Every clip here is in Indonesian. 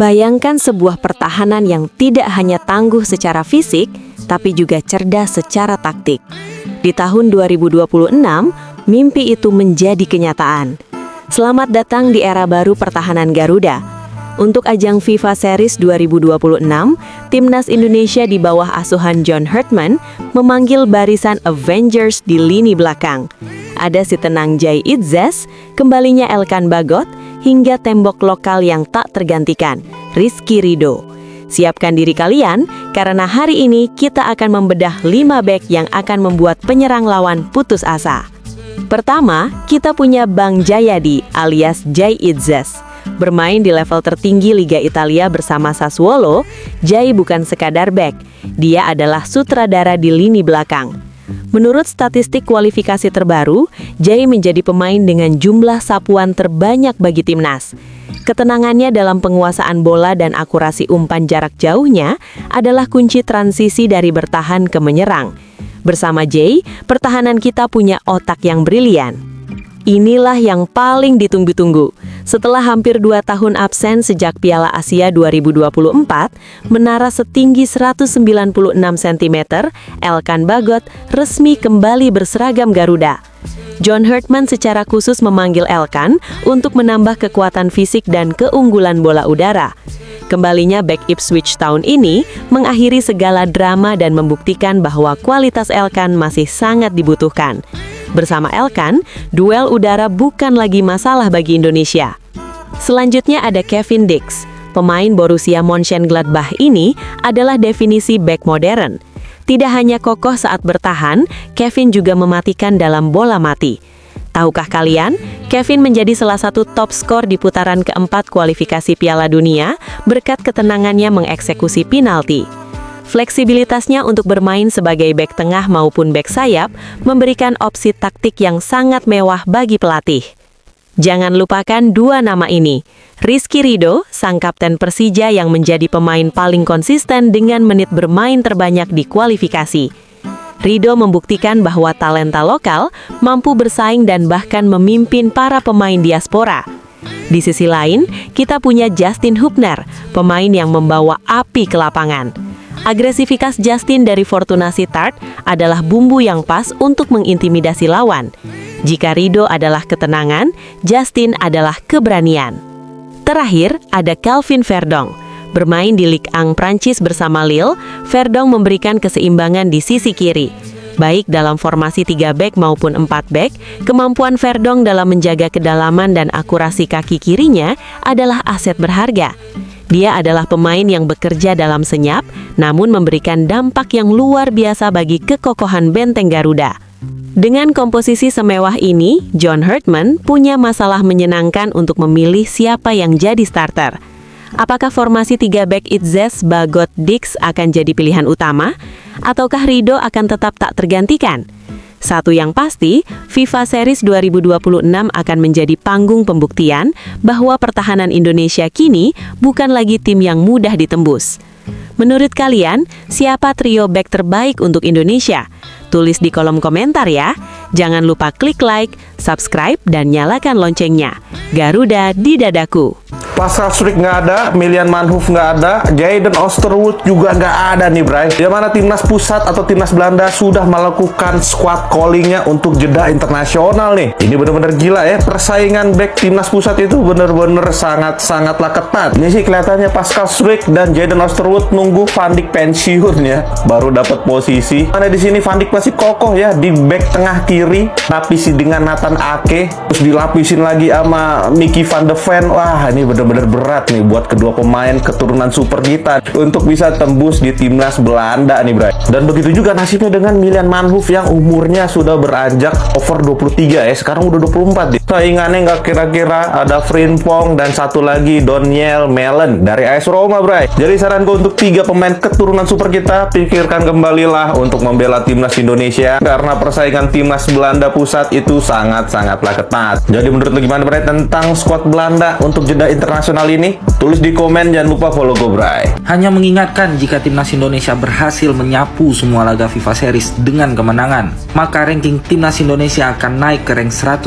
Bayangkan sebuah pertahanan yang tidak hanya tangguh secara fisik, tapi juga cerdas secara taktik. Di tahun 2026, mimpi itu menjadi kenyataan. Selamat datang di era baru pertahanan Garuda. Untuk ajang FIFA Series 2026, Timnas Indonesia di bawah asuhan John Herdman memanggil barisan Avengers di lini belakang. Ada si tenang Jay Itzes, kembalinya Elkan Bagot, hingga tembok lokal yang tak tergantikan, Rizky Ridho. Siapkan diri kalian, karena hari ini kita akan membedah 5 bek yang akan membuat penyerang lawan putus asa. Pertama, kita punya Bang Jayadi alias Jay Itzes. Bermain di level tertinggi Liga Italia bersama Sassuolo, Jay bukan sekadar bek, dia adalah sutradara di lini belakang. Menurut statistik kualifikasi terbaru, Jay menjadi pemain dengan jumlah sapuan terbanyak bagi timnas. Ketenangannya dalam penguasaan bola dan akurasi umpan jarak jauhnya adalah kunci transisi dari bertahan ke menyerang. Bersama Jay, pertahanan kita punya otak yang brilian. Inilah yang paling ditunggu-tunggu. Setelah hampir 2 tahun absen sejak Piala Asia 2024, menara setinggi 196 cm, Elkan Bagot resmi kembali berseragam Garuda. John Herdman secara khusus memanggil Elkan untuk menambah kekuatan fisik dan keunggulan bola udara. Kembalinya bek Ipswich tahun ini mengakhiri segala drama dan membuktikan bahwa kualitas Elkan masih sangat dibutuhkan. Bersama Elkan, duel udara bukan lagi masalah bagi Indonesia. Selanjutnya ada Kevin Dix. Pemain Borussia Mönchengladbach ini adalah definisi bek modern. Tidak hanya kokoh saat bertahan, Kevin juga mematikan dalam bola mati. Tahukah kalian, Kevin menjadi salah satu top skor di putaran keempat kualifikasi Piala Dunia berkat ketenangannya mengeksekusi penalti. Fleksibilitasnya untuk bermain sebagai bek tengah maupun bek sayap memberikan opsi taktik yang sangat mewah bagi pelatih. Jangan lupakan 2 nama ini, Rizky Ridho, sang kapten Persija yang menjadi pemain paling konsisten dengan menit bermain terbanyak di kualifikasi. Ridho membuktikan bahwa talenta lokal mampu bersaing dan bahkan memimpin para pemain diaspora. Di sisi lain, kita punya Justin Hubner, pemain yang membawa api ke lapangan. Agresivitas Justin dari Fortuna Sittard adalah bumbu yang pas untuk mengintimidasi lawan. Jika Ridho adalah ketenangan, Justin adalah keberanian. Terakhir, ada Calvin Verdong. Bermain di Ligue 1 Prancis bersama Lille, Verdong memberikan keseimbangan di sisi kiri. Baik dalam formasi 3 bek maupun 4 bek, kemampuan Verdong dalam menjaga kedalaman dan akurasi kaki kirinya adalah aset berharga. Dia adalah pemain yang bekerja dalam senyap, namun memberikan dampak yang luar biasa bagi kekokohan benteng Garuda. Dengan komposisi semewah ini, John Herdman punya masalah menyenangkan untuk memilih siapa yang jadi starter. Apakah formasi 3 bek Itzes, Bagot, Dix akan jadi pilihan utama? Ataukah Ridho akan tetap tak tergantikan? Satu yang pasti, FIFA Series 2026 akan menjadi panggung pembuktian bahwa pertahanan Indonesia kini bukan lagi tim yang mudah ditembus. Menurut kalian, siapa trio bek terbaik untuk Indonesia? Tulis di kolom komentar ya. Jangan lupa klik like, subscribe, dan nyalakan loncengnya. Garuda di dadaku. Pascal Struijk nggak ada, Milan Manhoef nggak ada, Jayden Oosterwold juga nggak ada nih, Bray. Di mana timnas pusat atau timnas Belanda sudah melakukan squad callingnya untuk jeda internasional nih. Ini bener-bener gila ya, persaingan back timnas pusat itu bener-bener sangatlah ketat. Ini sih kelihatannya Pascal Struijk dan Jayden Oosterwold nunggu Van Dijk pensiun ya, baru dapat posisi. Mana di sini Van Dijk masih kokoh ya di back tengah kiri, lapisi dengan Nathan Ake, terus dilapisin lagi sama Mickey van de Ven. Wah, ini bener-bener berat nih buat kedua pemain keturunan super kita untuk bisa tembus di timnas Belanda nih, Bray. Dan begitu juga nasibnya dengan Milan Manhoef yang umurnya sudah beranjak over 23 ya, sekarang udah 24 deh. Saingannya nggak kira-kira ada Frimpong dan satu lagi Daniel Malen dari AS Roma, Bray. Jadi saranku untuk 3 pemain keturunan super kita, pikirkan kembalilah untuk membela timnas Indonesia karena persaingan timnas Belanda pusat itu sangatlah ketat. Jadi menurut lo gimana, Bray, tentang skuad Belanda untuk jeda internasional ini? Tulis di komen, jangan lupa follow gue, Bray. Hanya mengingatkan, jika timnas Indonesia berhasil menyapu semua laga FIFA Series dengan kemenangan, maka ranking timnas Indonesia akan naik ke rank 118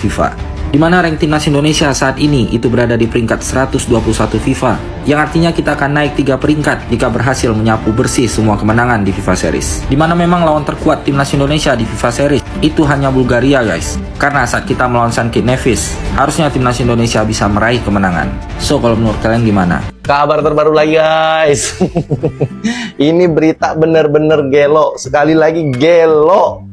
FIFA. di mana rank timnas Indonesia saat ini itu berada di peringkat 121 FIFA, yang artinya kita akan naik 3 peringkat jika berhasil menyapu bersih semua kemenangan di FIFA Series. Di mana memang lawan terkuat timnas Indonesia di FIFA Series itu hanya Bulgaria guys. Karena saat kita melawan St. Kitts Nevis, harusnya timnas Indonesia bisa meraih kemenangan. So kalau menurut kalian gimana? Kabar terbaru lagi guys. Ini berita bener-bener gelo. Sekali lagi gelo.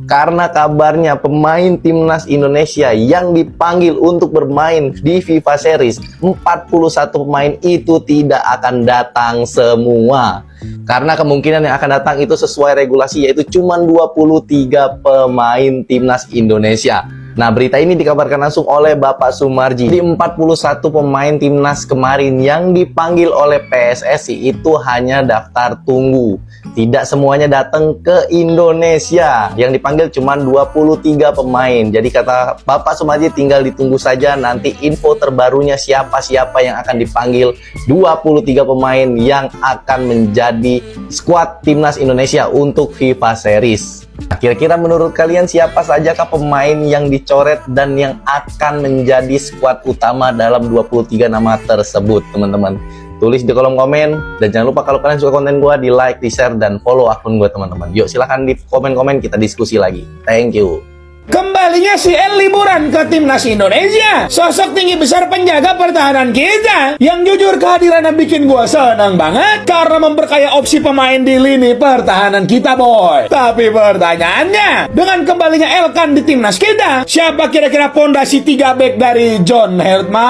Karena kabarnya pemain timnas Indonesia yang dipanggil untuk bermain di FIFA Series 41 pemain itu tidak akan datang semua. Karena kemungkinan yang akan datang itu sesuai regulasi, yaitu cuma 23 pemain timnas Indonesia. Nah, berita ini dikabarkan langsung oleh Bapak Sumarji. Di 41 pemain timnas kemarin yang dipanggil oleh PSSI itu hanya daftar tunggu. Tidak semuanya datang ke Indonesia. Yang dipanggil cuma 23 pemain. Jadi kata Bapak Sumarji, tinggal ditunggu saja nanti info terbarunya siapa-siapa yang akan dipanggil 23 pemain yang akan menjadi skuad timnas Indonesia untuk FIFA Series. Nah, kira-kira menurut kalian siapa sajakah pemain yang dicoret dan yang akan menjadi skuad utama dalam 23 nama tersebut, teman-teman? Tulis di kolom komen, dan jangan lupa kalau kalian suka konten gua, di like, di share, dan follow akun gua, teman-teman. Yuk silahkan di komen-komen, kita diskusi lagi. Thank you. Kembalinya si El liburan ke timnas Indonesia. Sosok tinggi besar penjaga pertahanan kita, yang jujur kehadirannya bikin gua senang banget karena memperkaya opsi pemain di lini pertahanan kita, boy. Tapi pertanyaannya, dengan kembalinya Elkan di timnas kita, siapa kira-kira pondasi 3 back dari John Herman?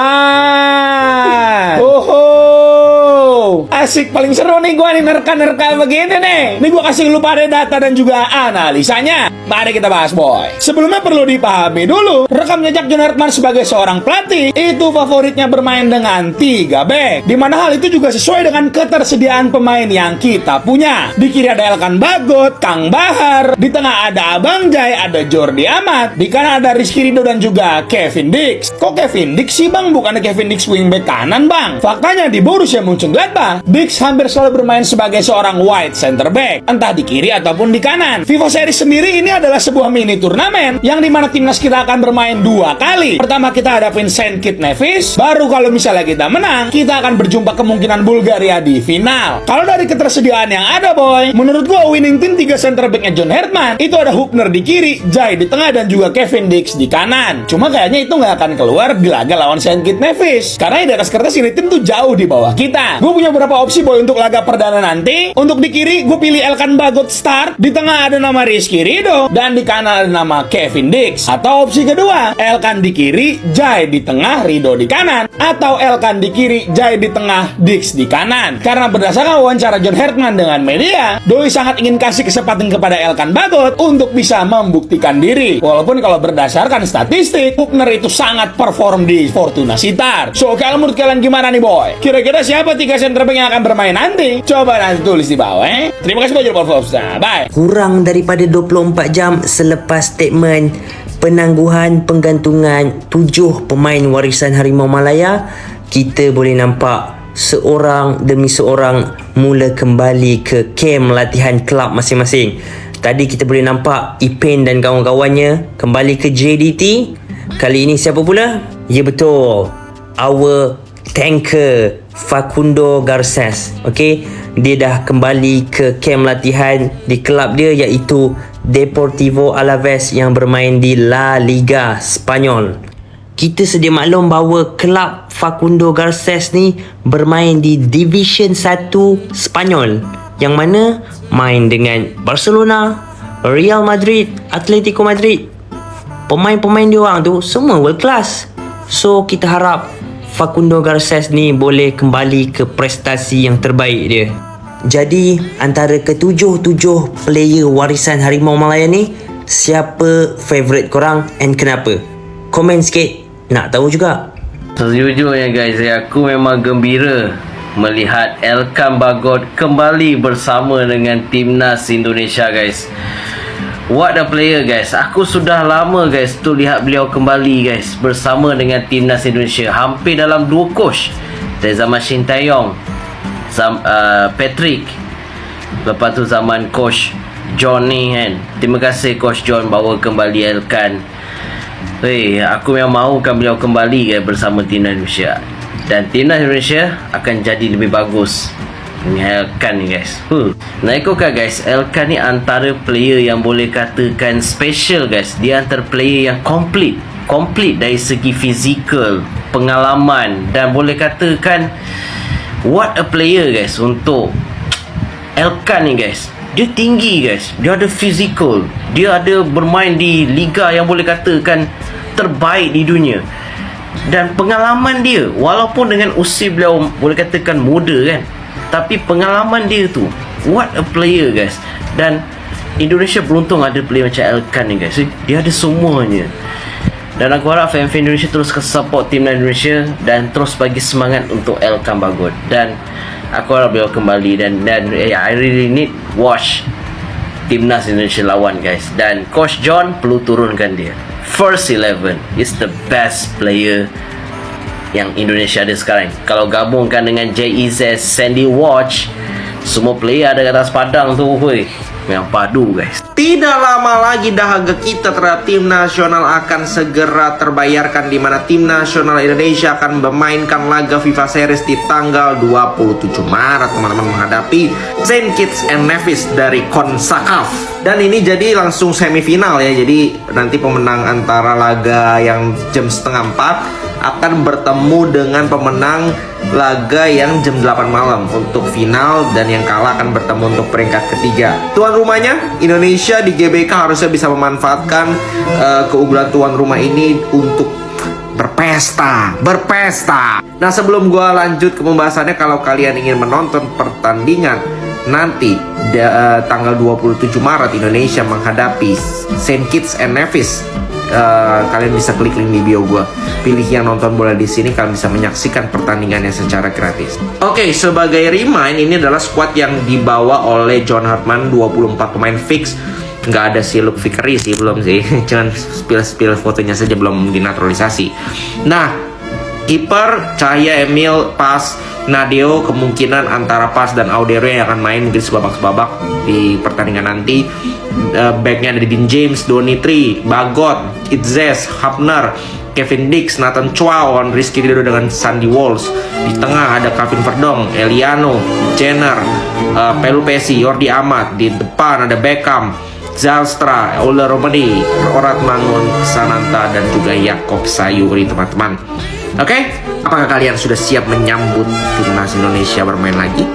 Asik, paling seru nih gua nih nerka-nerka begini nih. Nih gua kasih lu pada data dan juga analisanya. Mari kita bahas, boy. Sebelumnya perlu dipahami dulu, rekam jejak John Herman sebagai seorang pelatih itu favoritnya bermain dengan 3 back, di mana hal itu juga sesuai dengan ketersediaan pemain yang kita punya. Di kiri ada Elkan Bagot, Kang Bahar, di tengah ada Abang Jai, ada Jordi Amat, di kanan ada Rizky Ridho dan juga Kevin Dix. Kok Kevin Dix sih, Bang? Bukannya Kevin Dix wingback kanan, Bang? Faktanya di Borussia Mönchengladbach, Dix hampir selalu bermain sebagai seorang wide center back, entah di kiri ataupun di kanan. FIFA Series sendiri ini adalah sebuah mini turnamen yang dimana timnas kita akan bermain 2 kali. Pertama kita hadapin St. Kitts Nevis, baru kalau misalnya kita menang, kita akan berjumpa kemungkinan Bulgaria di final. Kalau dari ketersediaan yang ada, boy, menurut gua winning team 3 center backnya John Herman itu ada Hubner di kiri, Jai di tengah, dan juga Kevin Dix di kanan. Cuma kayaknya itu nggak akan keluar di laga lawan St. Kitts Nevis, karena di atas kertas ini tim tuh jauh di bawah kita. Gue punya beberapa opsi, boy, untuk laga perdana nanti. Untuk di kiri gue pilih Elkan Bagot start, di tengah ada nama Rizky Ridho, dan di kanan ada nama Kevin Dix. Atau opsi kedua, Elkan di kiri, Jai di tengah, Ridho di kanan. Atau Elkan di kiri, Jai di tengah, Dix di kanan. Karena berdasarkan wawancara John Herman dengan media, Doi sangat ingin kasih kesempatan kepada Elkan Bagot untuk bisa membuktikan diri. Walaupun kalau berdasarkan statistik, Hubner itu sangat perform di Fortuna Sittard. So, kalau menurut kalian gimana nih, boy? Kira-kira siapa 3 center back yang akan bermain nanti? Coba nanti tulis di bawah, Terima kasih banyak buat follow-nya. Bye. Kurang daripada 24 jam selepas statement penangguhan penggantungan 7 pemain warisan Harimau Malaya, kita boleh nampak seorang demi seorang mula kembali ke kem latihan kelab masing-masing. Tadi kita boleh nampak Ipen dan kawan-kawannya kembali ke JDT. Kali ini siapa pula? Ya betul, our tanker Facundo Garces. Okay, dia dah kembali ke kem latihan di kelab dia, iaitu Deportivo Alaves yang bermain di La Liga Spanyol. Kita sedia maklum bahawa kelab Facundo Garces ni bermain di Division 1 Spanyol, yang mana main dengan Barcelona, Real Madrid, Atletico Madrid. Pemain-pemain diorang tu semua world class. So kita harap Facundo Garces ni boleh kembali ke prestasi yang terbaik dia. Jadi antara ketujuh-tujuh player warisan Harimau Malaya ni, siapa favourite korang and kenapa? Komen sikit, nak tahu juga. Sejujurnya guys, aku memang gembira melihat Elkan Bagot kembali bersama dengan timnas Indonesia guys. What a player guys. Aku sudah lama guys tu lihat beliau kembali guys bersama dengan timnas Indonesia. Hampir dalam 2 coach. Dari zaman Shin Tae-yong, Patrick, lepas tu zaman coach John ni kan. Terima kasih coach John bawa kembali Elkan. Aku memang mahukan beliau kembali bersama timnas Indonesia. Dan timnas Indonesia akan jadi lebih bagus dengan Elkan ni guys. Nak ikutkan guys, Elkan ni antara player yang boleh katakan special guys. Dia antara player yang complete dari segi fizikal, pengalaman, dan boleh katakan what a player guys untuk Elkan ni guys. Dia tinggi guys, dia ada fizikal, dia ada bermain di liga yang boleh katakan terbaik di dunia. Dan pengalaman dia, walaupun dengan usia beliau boleh katakan muda kan, tapi pengalaman dia tu, what a player guys. Dan Indonesia beruntung ada player macam Elkan ni guys. Dia ada semuanya. Dan aku harap fan-fan Indonesia terus support timnas Indonesia dan terus bagi semangat untuk Elkan Bagot. Dan aku harap beliau kembali dan I really need watch timnas Indonesia lawan guys. Dan Coach John perlu turunkan dia. First 11 is the best player yang Indonesia ada sekarang. Kalau gabungkan dengan JEZ, Sandy Watch, semua player ada kat atas padang tu, memang padu guys. Tidak lama lagi dahaga kita terhadap tim nasional akan segera terbayarkan, di mana tim nasional Indonesia akan memainkan laga FIFA Series di tanggal 27 Maret teman-teman, menghadapi Saint Kitts and Nevis dari CONCACAF. Dan ini jadi langsung semifinal ya. Jadi nanti pemenang antara laga yang jam 3:30 akan bertemu dengan pemenang laga yang jam 8 malam untuk final, dan yang kalah akan bertemu untuk peringkat ketiga. Tuan rumahnya Indonesia di GBK harusnya bisa memanfaatkan keunggulan tuan rumah ini untuk berpesta. Nah, sebelum gua lanjut ke pembahasannya, kalau kalian ingin menonton pertandingan nanti tanggal 27 Maret Indonesia menghadapi Saint Kitts and Nevis, kalian bisa klik link di bio gue. Pilih yang nonton bola di sini, kalian bisa menyaksikan pertandingannya secara gratis. Oke, sebagai remind, ini adalah squad yang dibawa oleh John Hartman, 24 pemain fix. Nggak ada si Luke Vickery sih, belum sih. Cuman spill fotonya saja, belum dinaturalisasi. Nah, kiper Cahaya Emil, Pas, Nadeo, kemungkinan antara Pas dan Audero yang akan main mungkin sebabak-sebabak di pertandingan nanti. Backnya ada Dean James, Donitri, Bagot, Itzes, Hapner, Kevin Dix, Nathan Chua, Rizky Ridho dengan Sandy Walsh. Di tengah ada Kevin Verdong, Eliano, Jenner, Pelu Pesi, Jordi Amat. Di depan ada Beckham, Zalstra, Ola Romani, Orat Mangun, Sananta, dan juga Yakob Sayuri teman-teman. Oke, apakah kalian sudah siap menyambut timnas Indonesia bermain lagi?